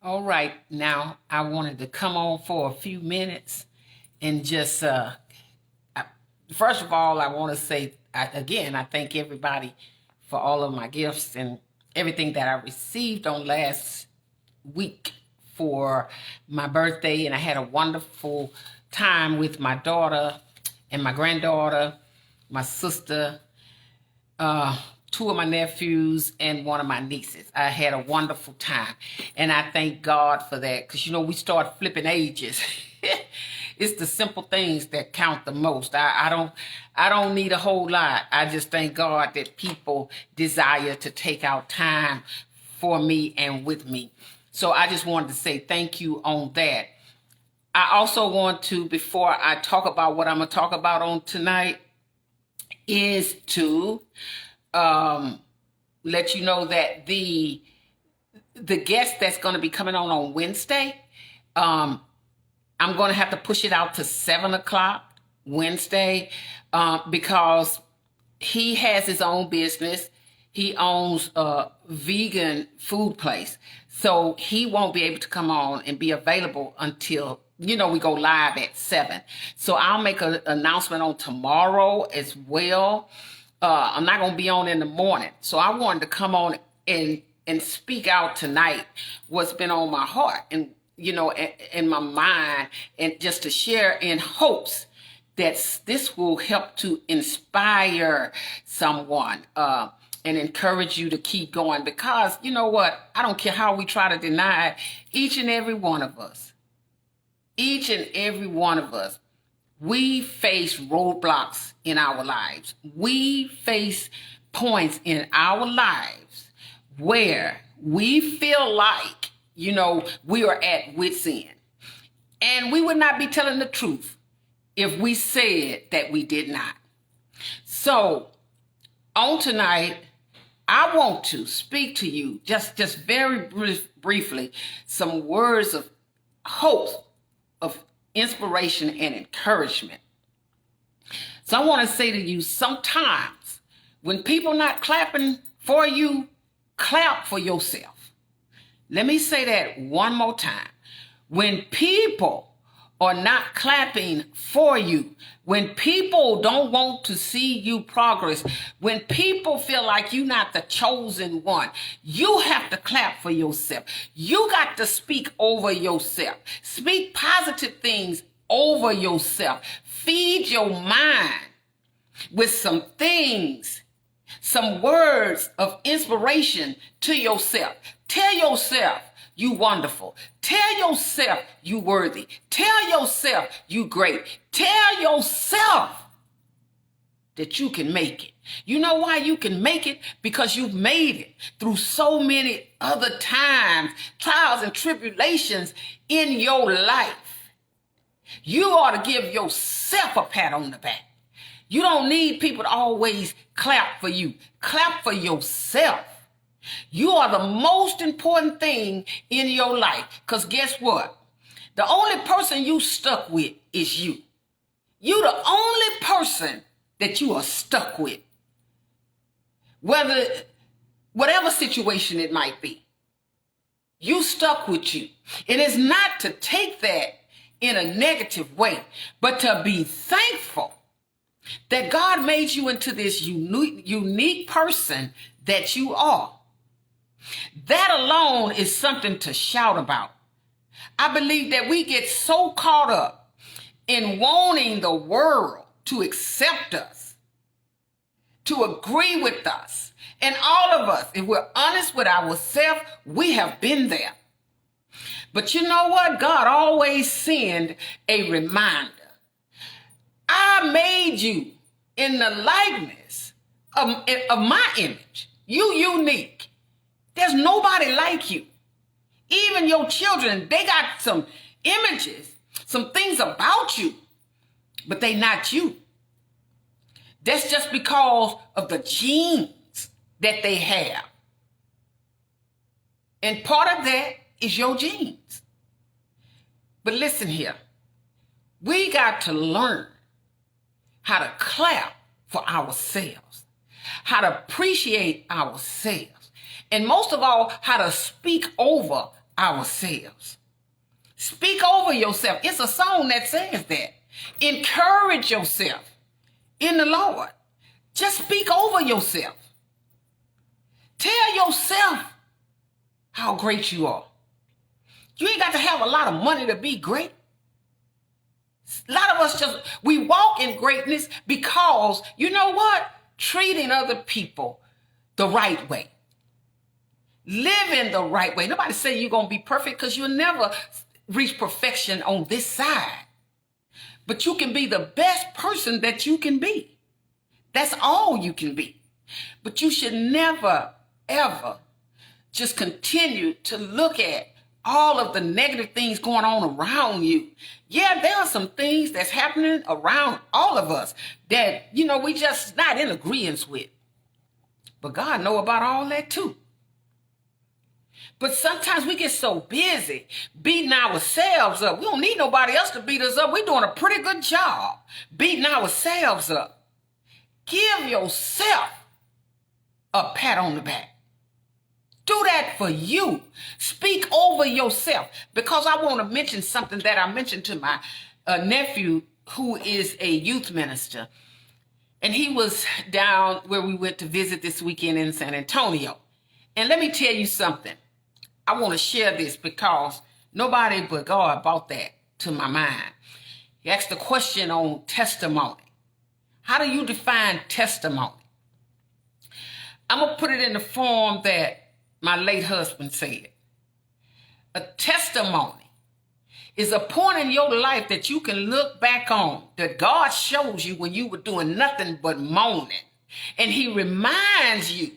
All right, now I wanted to come on for a few minutes and just, first of all, I want to say again, I thank everybody for all of my gifts and everything that I received on last week for my birthday. And I had a wonderful time with my daughter and my granddaughter, my sister, two of my nephews and one of my nieces. I had a wonderful time, and I thank God for that, because we start flipping ages. It's the simple things that count the most. I don't need a whole lot. I just thank God that people desire to take out time for me and with me. So I just wanted to say thank you on that. I also want to, before I talk about what I'm going to talk about on tonight, is to let you know that the guest that's going to be coming on Wednesday, I'm going to have to push it out to 7 o'clock Wednesday, because he has his own business. He owns a vegan food place, so he won't be able to come on and be available until we go live at 7. So I'll make an announcement on tomorrow as well. I'm not going to be on in the morning. So I wanted to come on and speak out tonight what's been on my heart and, in my mind, and just to share in hopes that this will help to inspire someone, and encourage you to keep going. Because you know what? I don't care how we try to deny it. Each and every one of us, we face roadblocks in our lives. We face points in our lives where we feel like, we are at wit's end. And we would not be telling the truth if we said that we did not. So on tonight, I want to speak to you just very briefly, some words of hope, of inspiration and encouragement. So I want to say to you, sometimes when people not clapping for you, clap for yourself. Let me say that one more time. When people are not clapping for you, when people don't want to see you progress, when people feel like you're not the chosen one, you have to clap for yourself. You got to speak over yourself. Speak positive things over yourself. Feed your mind with some things, some words of inspiration to yourself. Tell yourself you wonderful. Tell yourself you worthy. Tell yourself you great. Tell yourself that you can make it. You know why you can make it? Because you've made it through so many other times, trials and tribulations in your life. You ought to give yourself a pat on the back. You don't need people to always clap for you. Clap for yourself. You are the most important thing in your life. Because guess what? The only person you stuck with is you. You the only person that you are stuck with. Whatever situation it might be. You stuck with you. It is not to take that in a negative way, but to be thankful that God made you into this unique person that you are. That alone is something to shout about. I believe that we get so caught up in wanting the world to accept us, to agree with us. And all of us, if we're honest with ourselves, we have been there. But you know what? God always sends a reminder. I made you in the likeness of my image. You unique. There's nobody like you. Even your children, they got some images, some things about you, but they not you. That's just because of the genes that they have. And part of that is your genes. But listen here. We got to learn how to clap for ourselves, how to appreciate ourselves, and most of all, how to speak over ourselves. Speak over yourself. It's a song that says that. Encourage yourself in the Lord. Just speak over yourself. Tell yourself how great you are. You ain't got to have a lot of money to be great. A lot of us we walk in greatness because, you know what? Treating other people the right way. Living the right way. Nobody say you're going to be perfect because you'll never reach perfection on this side. But you can be the best person that you can be. That's all you can be. But you should never, ever just continue to look at all of the negative things going on around you. Yeah, there are some things that's happening around all of us that, we just not in agreement with. But God know about all that too. But sometimes we get so busy beating ourselves up. We don't need nobody else to beat us up. We're doing a pretty good job beating ourselves up. Give yourself a pat on the back. Do that for you. Speak over yourself. Because I want to mention something that I mentioned to my nephew, who is a youth minister. And he was down where we went to visit this weekend in San Antonio. And let me tell you something. I want to share this because nobody but God brought that to my mind. He asked a question on testimony. How do you define testimony? I'm going to put it in the form that my late husband said. A testimony is a point in your life that you can look back on, that God shows you when you were doing nothing but moaning. And he reminds you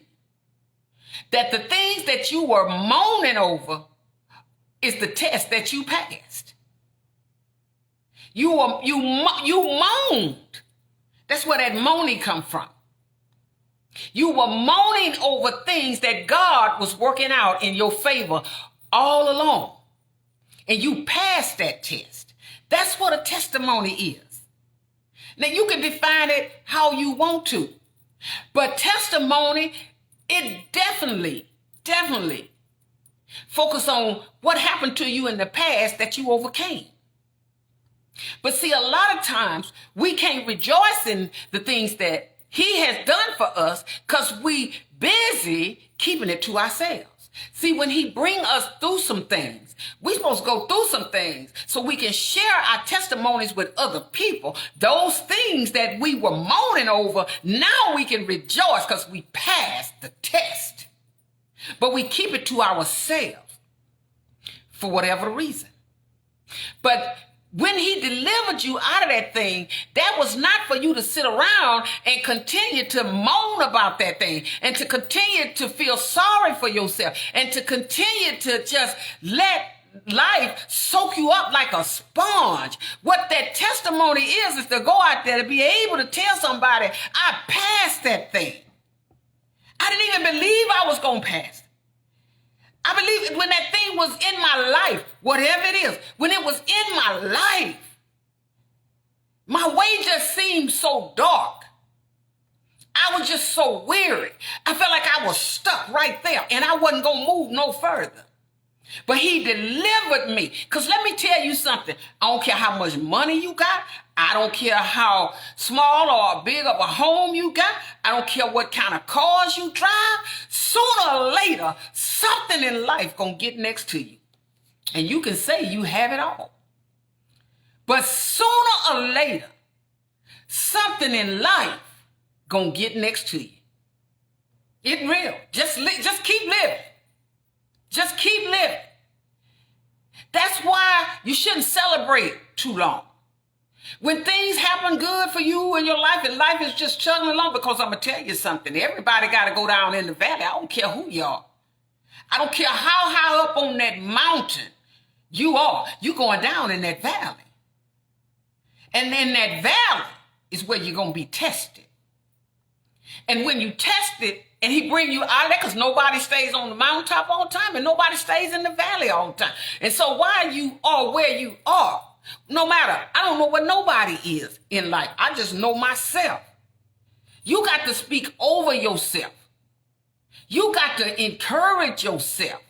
that the things that you were moaning over is the test that you passed. You moaned. That's where that moaning come from. You were moaning over things that God was working out in your favor all along. And you passed that test. That's what a testimony is. Now, you can define it how you want to. But testimony, it definitely focus on what happened to you in the past that you overcame. But see, a lot of times we can't rejoice in the things that he has done for us because we busy keeping it to ourselves. See, when he bring us through some things, we're supposed to go through some things so we can share our testimonies with other people. Those things that we were moaning over, now we can rejoice because we passed the test. But we keep it to ourselves for whatever reason. But when he delivered you out of that thing, that was not for you to sit around and continue to moan about that thing and to continue to feel sorry for yourself and to continue to just let life soak you up like a sponge. What that testimony is to go out there to be able to tell somebody, I passed that thing. I didn't even believe I was going to pass it. I believe when that thing was in my life, whatever it is, when it was in my life, my way just seemed so dark. I was just so weary. I felt like I was stuck right there and I wasn't going to move no further. But he delivered me. Because let me tell you something. I don't care how much money you got. I don't care how small or big of a home you got. I don't care what kind of cars you drive. Sooner or later, something in life gonna get next to you. And you can say you have it all. But sooner or later, something in life gonna get next to you. It will. Just keep living. Just keep living. That's why you shouldn't celebrate too long. When things happen good for you in your life and life is just chugging along, because I'm going to tell you something. Everybody got to go down in the valley. I don't care who you are. I don't care how high up on that mountain you are. You're going down in that valley. And in that valley is where you're going to be tested. And when you test it, and he bring you out of there, because nobody stays on the mountaintop all the time and nobody stays in the valley all the time. And so while you are where you are, no matter, I don't know what nobody is in life. I just know myself. You got to speak over yourself. You got to encourage yourself.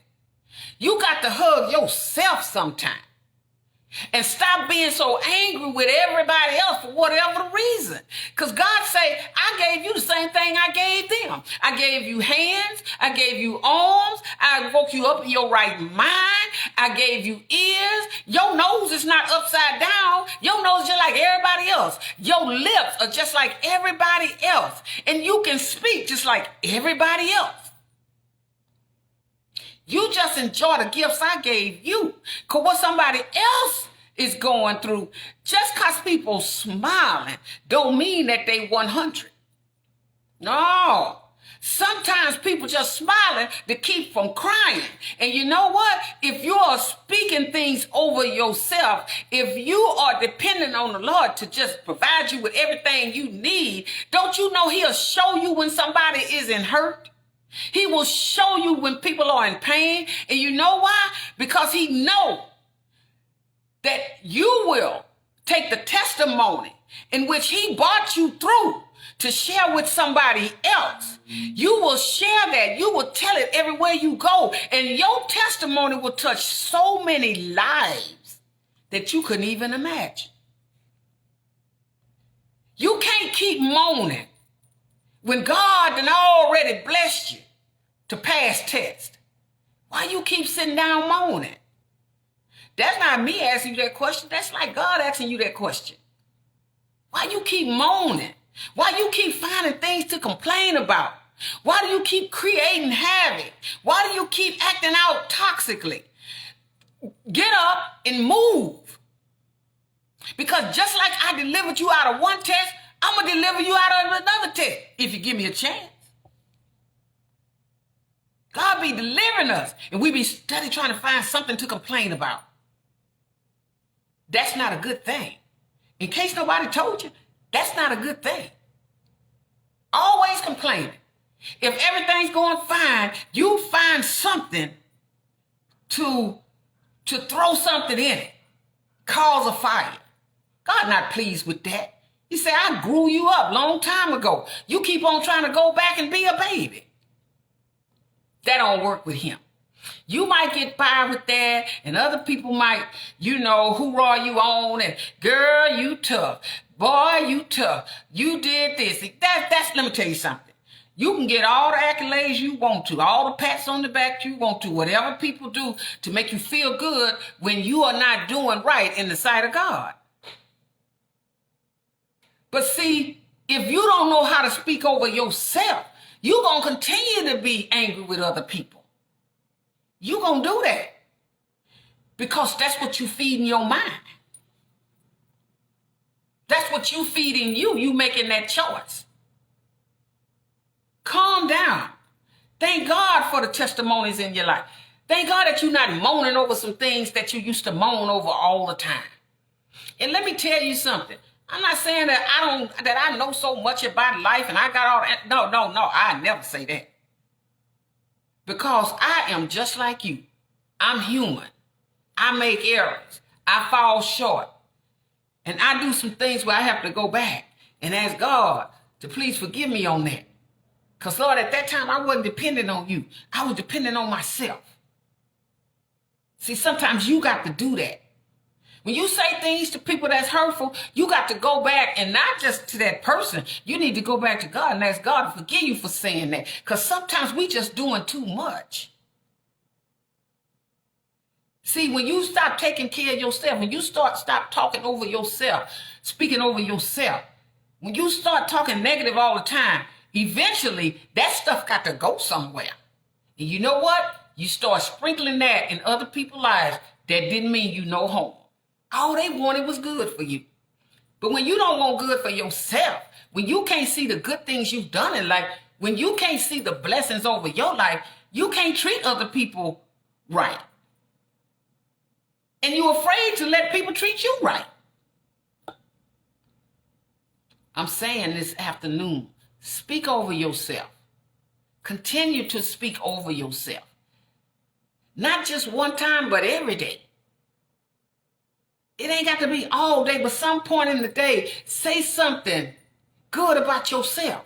You got to hug yourself sometime. And stop being so angry with everybody else for whatever the reason. Because God say, I gave you the same thing I gave them. I gave you hands. I gave you arms. I woke you up in your right mind. I gave you ears. Your nose is not upside down. Your nose is just like everybody else. Your lips are just like everybody else. And you can speak just like everybody else. You just enjoy the gifts I gave you. Because what somebody else is going through, just because people smiling, don't mean that they 100. No. Sometimes people just smiling to keep from crying. And you know what? If you are speaking things over yourself, if you are dependent on the Lord to just provide you with everything you need, don't you know he'll show you when somebody isn't hurt? He will show you when people are in pain. And you know why? Because he knows that you will take the testimony in which he brought you through to share with somebody else. You will share that. You will tell it everywhere you go. And your testimony will touch so many lives that you couldn't even imagine. You can't keep moaning when God done already blessed you to pass test. Why you keep sitting down moaning? That's not me asking you that question. That's like God asking you that question. Why you keep moaning? Why you keep finding things to complain about? Why do you keep creating havoc? Why do you keep acting out toxically? Get up and move. Because just like I delivered you out of one test, I'm going to deliver you out of another test if you give me a chance. God be delivering us, and we be steady trying to find something to complain about. That's not a good thing. In case nobody told you, that's not a good thing. Always complaining. If everything's going fine, you find something to throw something in it, cause a fire. God not pleased with that. He said, I grew you up long time ago. You keep on trying to go back and be a baby. That don't work with him. You might get by with that, and other people might, hoorah you on, and girl, you tough. Boy, you tough. You did this. Let me tell you something. You can get all the accolades you want to, all the pats on the back you want to, whatever people do to make you feel good when you are not doing right in the sight of God. But see, if you don't know how to speak over yourself, you're going to continue to be angry with other people. You're going to do that because that's what you feed in your mind. That's what you feed in you. You making that choice. Calm down. Thank God for the testimonies in your life. Thank God that you're not moaning over some things that you used to moan over all the time. And let me tell you something. I'm not saying that I know so much about life and I got all that. No. I never say that. Because I am just like you. I'm human. I make errors. I fall short. And I do some things where I have to go back and ask God to please forgive me on that. Because, Lord, at that time, I wasn't dependent on you. I was dependent on myself. See, sometimes you got to do that. When you say things to people that's hurtful, you got to go back and not just to that person. You need to go back to God and ask God to forgive you for saying that. Because sometimes we just doing too much. See, when you stop taking care of yourself, when you stop talking over yourself, speaking over yourself, when you start talking negative all the time, eventually that stuff got to go somewhere. And you know what? You start sprinkling that in other people's lives that didn't mean you no harm. All they wanted was good for you. But when you don't want good for yourself, when you can't see the good things you've done in life, when you can't see the blessings over your life, you can't treat other people right. And you're afraid to let people treat you right. I'm saying this afternoon, speak over yourself. Continue to speak over yourself. Not just one time, but every day. It ain't got to be all day, but some point in the day, say something good about yourself.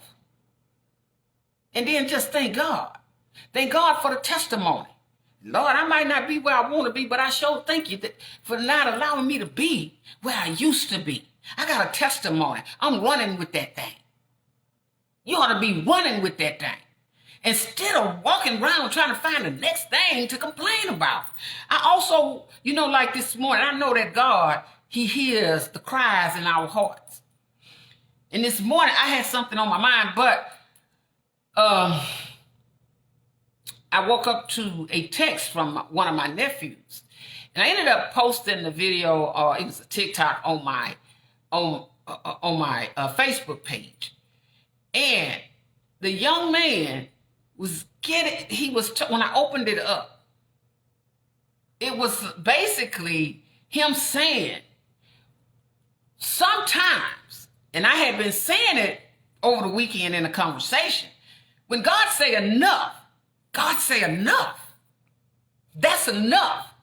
And then just thank God. Thank God for the testimony. Lord, I might not be where I want to be, but I sure thank you for not allowing me to be where I used to be. I got a testimony. I'm running with that thing. You ought to be running with that thing. Instead of walking around trying to find the next thing to complain about. I also, like this morning, I know that God, he hears the cries in our hearts. And this morning, I had something on my mind, but I woke up to a text from one of my nephews. And I ended up posting the video, it was a TikTok on my Facebook page. And the young man was when I opened it up, it was basically him saying, sometimes, and I had been saying it over the weekend in a conversation, when God say enough, God say enough. That's enough.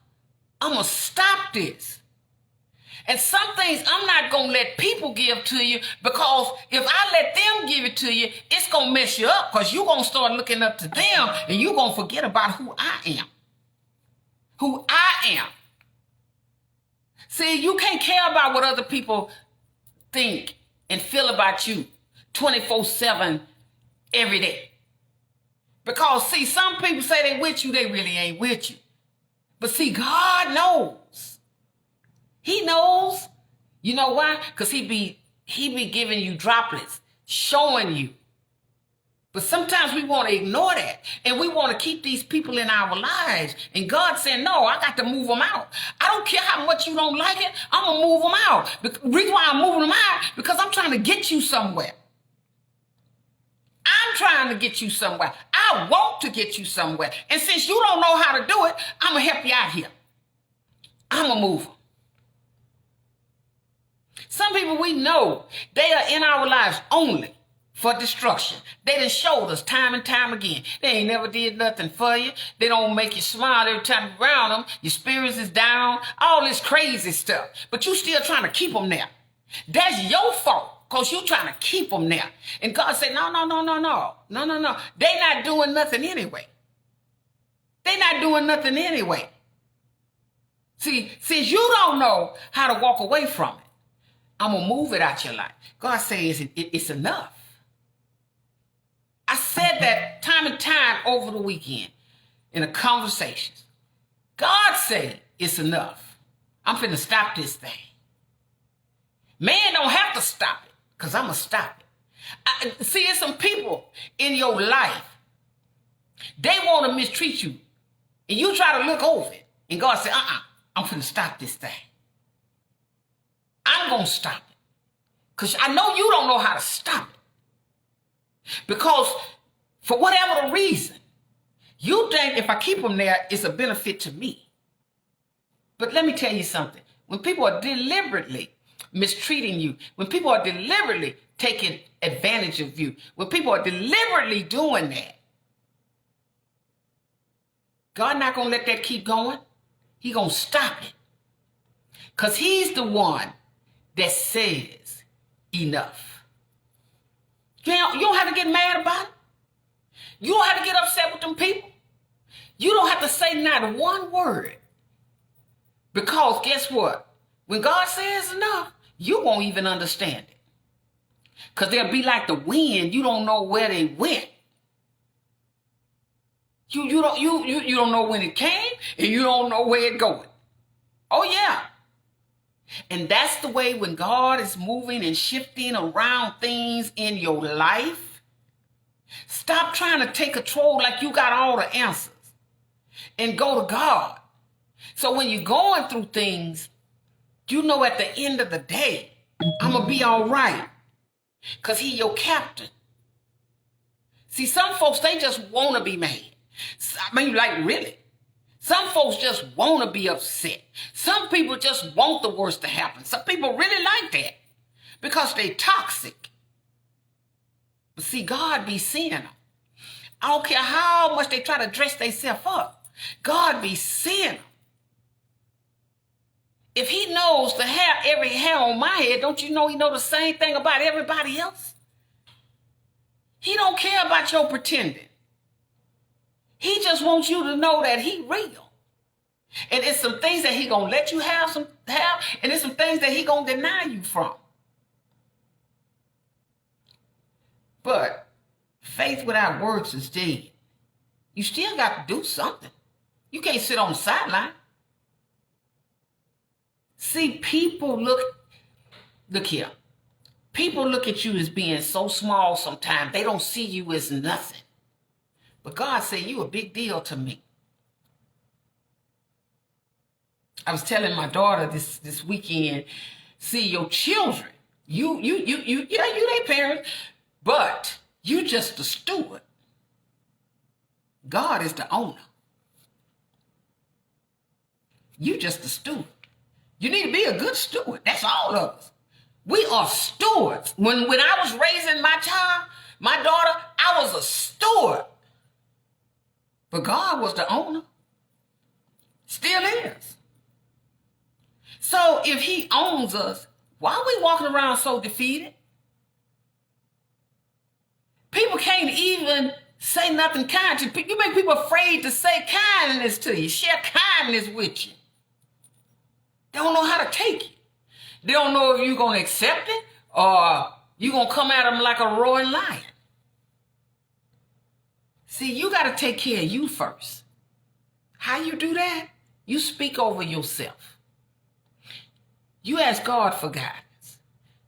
I'm going to stop this. And some things I'm not going to let people give to you, because if I let them give it to you, it's going to mess you up, because you're going to start looking up to them and you're going to forget about who I am. Who I am. See, you can't care about what other people think and feel about you 24/7 every day. Because, see, some people say they with you, they really ain't with you. But see, God knows. He knows. You know why? Because he be giving you droplets, showing you. But sometimes we want to ignore that. And we want to keep these people in our lives. And God said, no, I got to move them out. I don't care how much you don't like it. I'm going to move them out. The reason why I'm moving them out, because I'm trying to get you somewhere. I'm trying to get you somewhere. I want to get you somewhere. And since you don't know how to do it, I'm going to help you out here. I'm going to move them. Some people we know, they are in our lives only for destruction. They done showed us time and time again. They ain't never did nothing for you. They don't make you smile every time you're around them. Your spirits is down. All this crazy stuff. But you still trying to keep them there. That's your fault. Because you're trying to keep them there. And God said, no. They not doing nothing anyway. They not doing nothing anyway. See, since you don't know how to walk away from it, I'm going to move it out your life. God says it's enough. I said that time and time over the weekend in the conversations. God said it's enough. I'm finna stop this thing. Man don't have to stop it, because I'm going to stop it. See, there's some people in your life, they want to mistreat you. And you try to look over it. And God said, I'm finna stop this thing. I'm going to stop it. Because I know you don't know how to stop it. Because for whatever the reason, you think if I keep them there, it's a benefit to me. But let me tell you something. When people are deliberately mistreating you, when people are deliberately taking advantage of you, when people are deliberately doing that, God not going to let that keep going. He going to stop it. Because he's the one that says enough. You don't have to get mad about it. You don't have to get upset with them people. You don't have to say not one word. Because guess what? When God says enough, you won't even understand it. Because they'll be like the wind. You don't know where they went. You don't know when it came, and you don't know where it's going. Oh, yeah. And that's the way when God is moving and shifting around things in your life. Stop trying to take control like you got all the answers. And go to God. So when you're going through things, you know at the end of the day, I'm going to be all right. Because He's your captain. See, some folks, they just want to be mad. I mean, like, really. Some folks just want to be upset. Some people just want the worst to happen. Some people really like that because they toxic. But see, God be seeing them. I don't care how much they try to dress themselves up. God be seeing them. If He knows the hair, every hair on my head, don't you know He know the same thing about everybody else? He don't care about your pretending. He just wants you to know that he real. And it's some things that he gonna let you have, and it's some things that he gonna deny you from. But faith without works is dead. You still got to do something. You can't sit on the sideline. See, look here. People look at you as being so small sometimes. They don't see you as nothing. But God said, you a big deal to me. I was telling my daughter this weekend, see, your children, you their parents, but you just the steward. God is the owner. You just the steward. You need to be a good steward. That's all of us. We are stewards. When I was raising my child, my daughter, I was a steward. But God was the owner. Still is. So if he owns us, why are we walking around so defeated? People can't even say nothing kind to people. You make people afraid to say kindness to you, share kindness with you. They don't know how to take it. They don't know if you're going to accept it or you're going to come at them like a roaring lion. See, you got to take care of you first. How you do that? You speak over yourself. You ask God for guidance.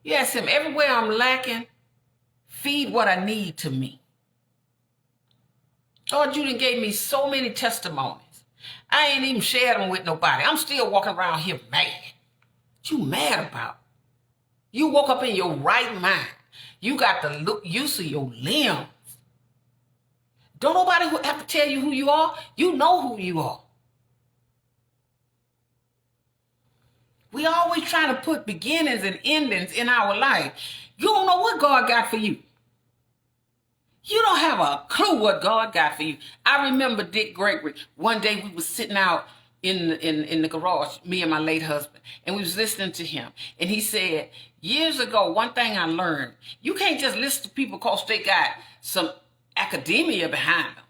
You ask him, everywhere I'm lacking, feed what I need to me. Lord, you done gave me so many testimonies. I ain't even shared them with nobody. I'm still walking around here mad. What you mad about? You woke up in your right mind. You got the use of your limbs. Don't nobody have to tell you who you are. You know who you are. We always trying to put beginnings and endings in our life. You don't know what God got for you. You don't have a clue what God got for you. I remember Dick Gregory. One day we was sitting out in the garage, me and my late husband, and we was listening to him. And he said, years ago, one thing I learned, you can't just listen to people because they got some academia behind them.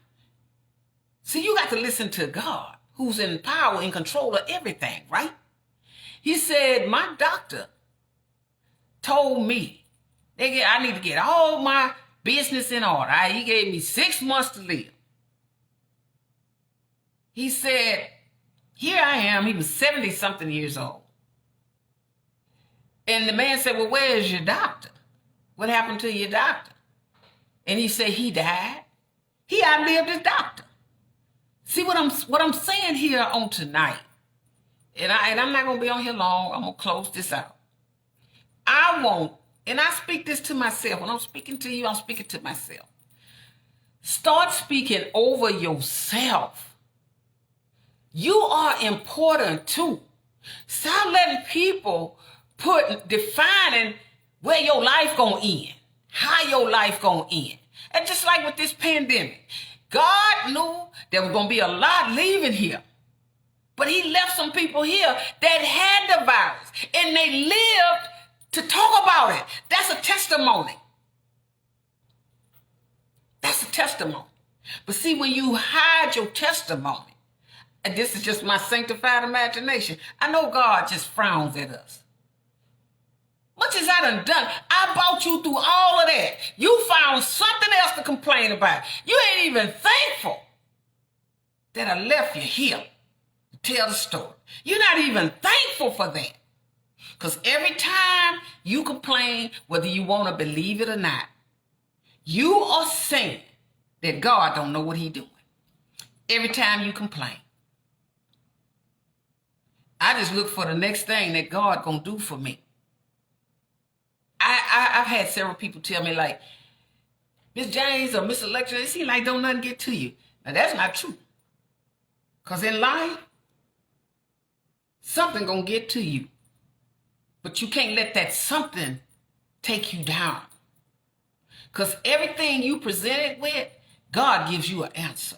See, you got to listen to God, who's in power, in control of everything, right? He said, my doctor told me I need to get all my business in order. He gave me 6 months to live. He said, here I am. He was 70-something years old. And the man said, well, where is your doctor? What happened to your doctor? And he said, he died. He outlived his doctor. See what I'm saying here on tonight. And I'm not going to be on here long. I'm going to close this out. And I speak this to myself. When I'm speaking to you, I'm speaking to myself. Start speaking over yourself. You are important too. Stop letting people defining where your life gonna end, how your life gonna end. And just like with this pandemic, God knew there was gonna be a lot leaving here. But he left some people here that had the virus and they lived to talk about it. That's a testimony. That's a testimony. But see, when you hide your testimony, and this is just my sanctified imagination, I know God just frowns at us. Much as I done, I brought you through all of that. You found something else to complain about. You ain't even thankful that I left you here to tell the story. You're not even thankful for that. Because every time you complain, whether you want to believe it or not, you are saying that God don't know what he's doing. Every time you complain. I just look for the next thing that God gonna do for me. I've had several people tell me like, Miss James or Miss Electra, it seems like don't nothing get to you. Now that's not true. Because in life, something gonna get to you. But you can't let that something take you down. Because everything you presented with, God gives you an answer.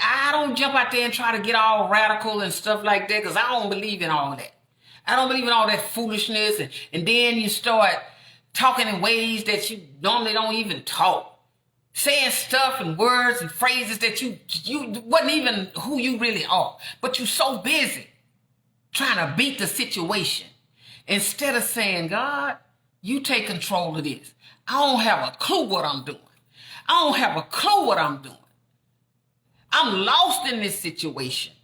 I don't jump out there and try to get all radical and stuff like that because I don't believe in all that. I don't believe in all that foolishness. And then you start talking in ways that you normally don't even talk. saying stuff and words and phrases that you wasn't even who you really are, but you so busy trying to beat the situation instead of saying, God, you take control of this. I don't have a clue what I'm doing. I don't have a clue what I'm doing. I'm lost in this situation.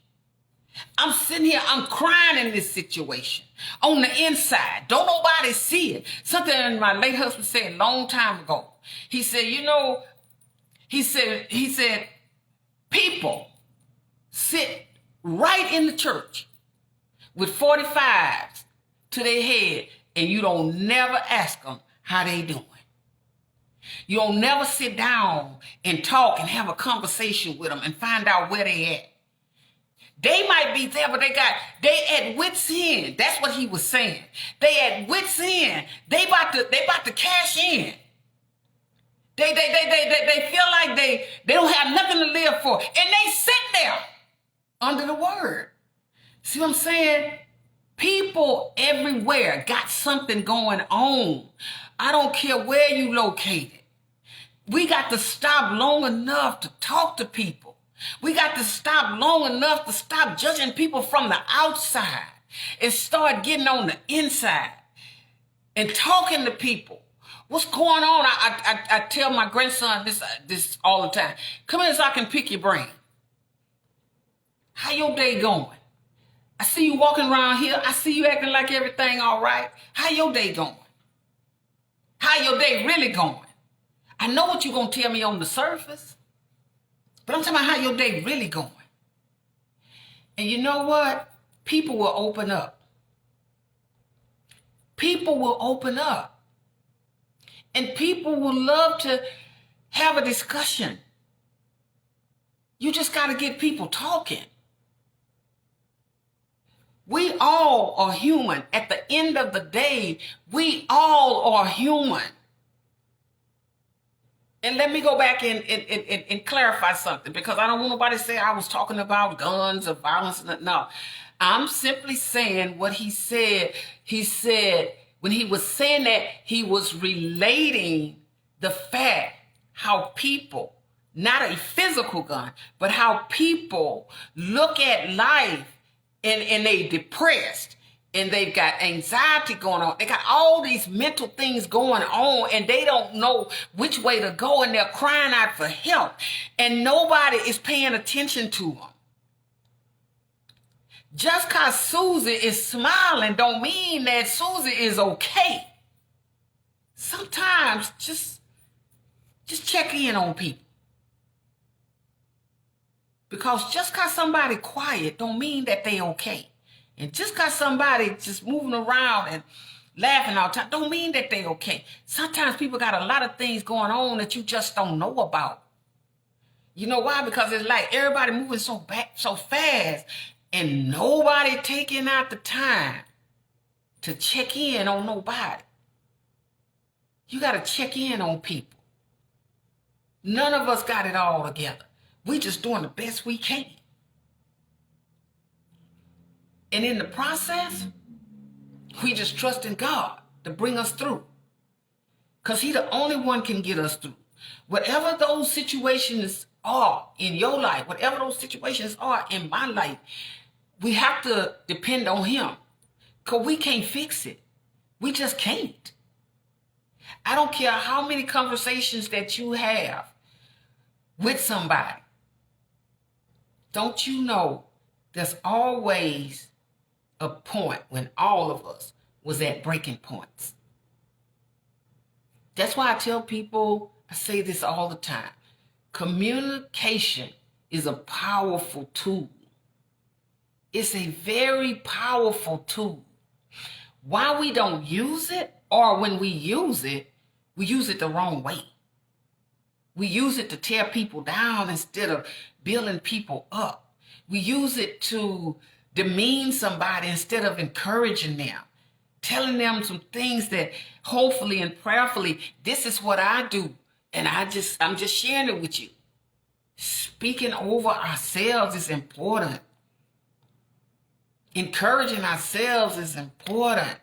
I'm sitting here, I'm crying in this situation on the inside. Don't nobody see it. Something my late husband said a long time ago. He said, he said, people sit right in the church with 45s to their head, and you don't never ask them how they doing. You don't never sit down and talk and have a conversation with them and find out where they at. They might be there, but they at wit's end. That's what he was saying. They at wit's end. They about to cash in. They feel like they don't have nothing to live for. And they sit there under the word. See what I'm saying? People everywhere got something going on. I don't care where you located. We got to stop long enough to talk to people. We got to stop long enough to stop judging people from the outside and start getting on the inside and talking to people. What's going on? I tell my grandson this all the time. Come here so I can pick your brain. How your day going? I see you walking around here. I see you acting like everything all right. How your day going? How your day really going? I know what you're going to tell me on the surface, but I'm talking about how your day really going. And you know what? People will open up. People will open up. And people will love to have a discussion. You just got to get people talking. We all are human. At the end of the day, we all are human. And let me go back and clarify something, because I don't want nobody to say I was talking about guns or violence. No, I'm simply saying what he said. He said, when he was saying that, he was relating the fact how people, not a physical gun, but how people look at life and they depressed. And they've got anxiety going on. They got all these mental things going on, and they don't know which way to go, and they're crying out for help. And nobody is paying attention to them. Just because Susie is smiling don't mean that Susie is okay. Sometimes just check in on people. Because just because somebody quiet don't mean that they okay. And just because somebody just moving around and laughing all the time don't mean that they okay. Sometimes people got a lot of things going on that you just don't know about. You know why? Because it's like everybody moving so fast, and nobody taking out the time to check in on nobody. You got to check in on people. None of us got it all together. We just doing the best we can. And in the process, we just trust in God to bring us through. Because He the only one can get us through. Whatever those situations are in your life, whatever those situations are in my life, we have to depend on Him. Because we can't fix it. We just can't. I don't care how many conversations that you have with somebody. Don't you know there's always a point when all of us was at breaking points. That's why I tell people, I say this all the time. Communication is a powerful tool. It's a very powerful tool. Why we don't use it, or when we use it the wrong way. We use it to tear people down instead of building people up. We use it to demean somebody instead of encouraging them, telling them some things that hopefully and prayerfully, this is what I do, and I'm just sharing it with you. Speaking over ourselves is important. Encouraging ourselves is important.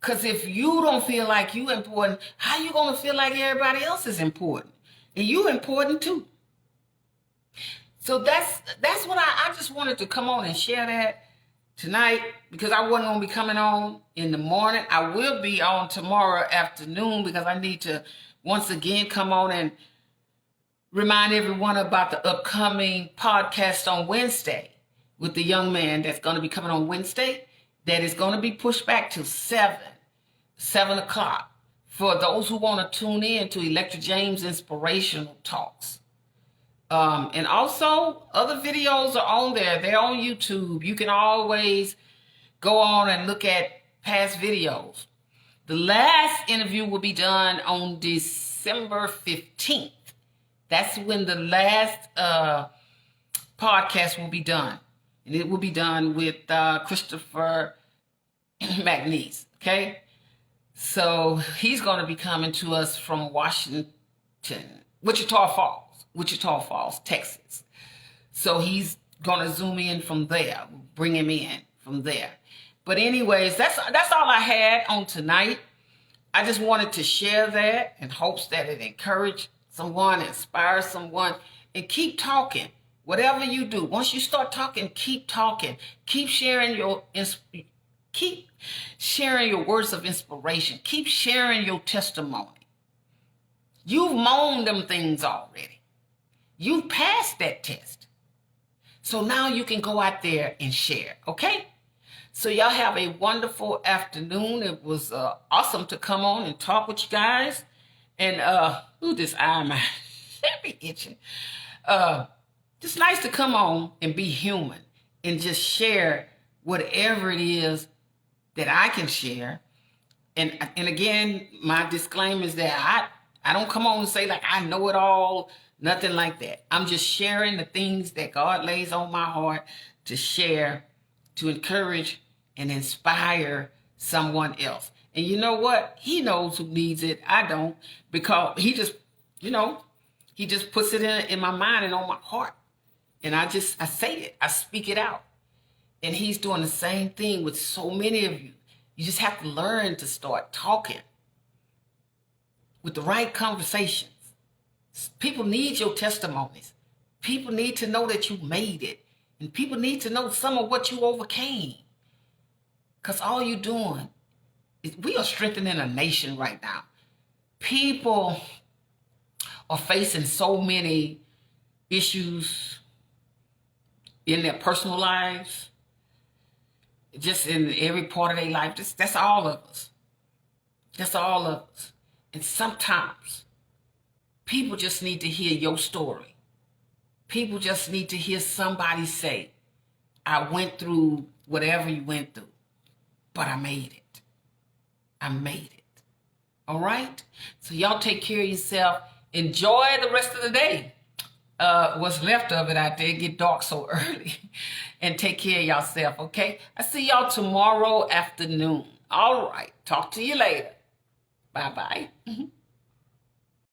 Because if you don't feel like you important, how you going to feel like everybody else is important? And you important too. So that's what I just wanted to come on and share that tonight, because I wasn't going to be coming on in the morning. I will be on tomorrow afternoon because I need to once again come on and remind everyone about the upcoming podcast on Wednesday with the young man that's going to be coming on Wednesday. That is going to be pushed back to 7 o'clock for those who want to tune in to Electra James Inspirational Talks. And also, other videos are on there. They're on YouTube. You can always go on and look at past videos. The last interview will be done on December 15th. That's when the last podcast will be done. And it will be done with Christopher McNeese, okay? So he's going to be coming to us from Wichita Falls, Texas. So he's going to zoom in from there, bring him in from there. But anyways, that's all I had on tonight. I just wanted to share that in hopes that it encouraged someone, inspire someone, and keep talking. Whatever you do, once you start talking, keep talking. Keep sharing your words of inspiration. Keep sharing your testimony. You've moaned them things already. You've passed that test. So now you can go out there and share, okay? So y'all have a wonderful afternoon. It was awesome to come on and talk with you guys. And this eye of mine be itching. It's nice to come on and be human and just share whatever it is that I can share. And again, my disclaimer is that I don't come on and say like I know it all, nothing like that. I'm just sharing the things that God lays on my heart to share, to encourage and inspire someone else. And you know what? He knows who needs it. I don't, because he just puts it in my mind and on my heart. And I say it, I speak it out. And he's doing the same thing with so many of you. You just have to learn to start talking with the right conversations. People need your testimonies. People need to know that you made it. And people need to know some of what you overcame. Because all you're doing is, we are strengthening a nation right now. People are facing so many issues in their personal lives, just in every part of their life. That's all of us. That's all of us. And sometimes people just need to hear your story. People just need to hear somebody say, I went through whatever you went through, but I made it. I made it. All right? So y'all take care of yourself. Enjoy the rest of the day. What's left of it out there, get dark so early. And take care of yourself, okay? I see y'all tomorrow afternoon. All right. Talk to you later. Bye-bye.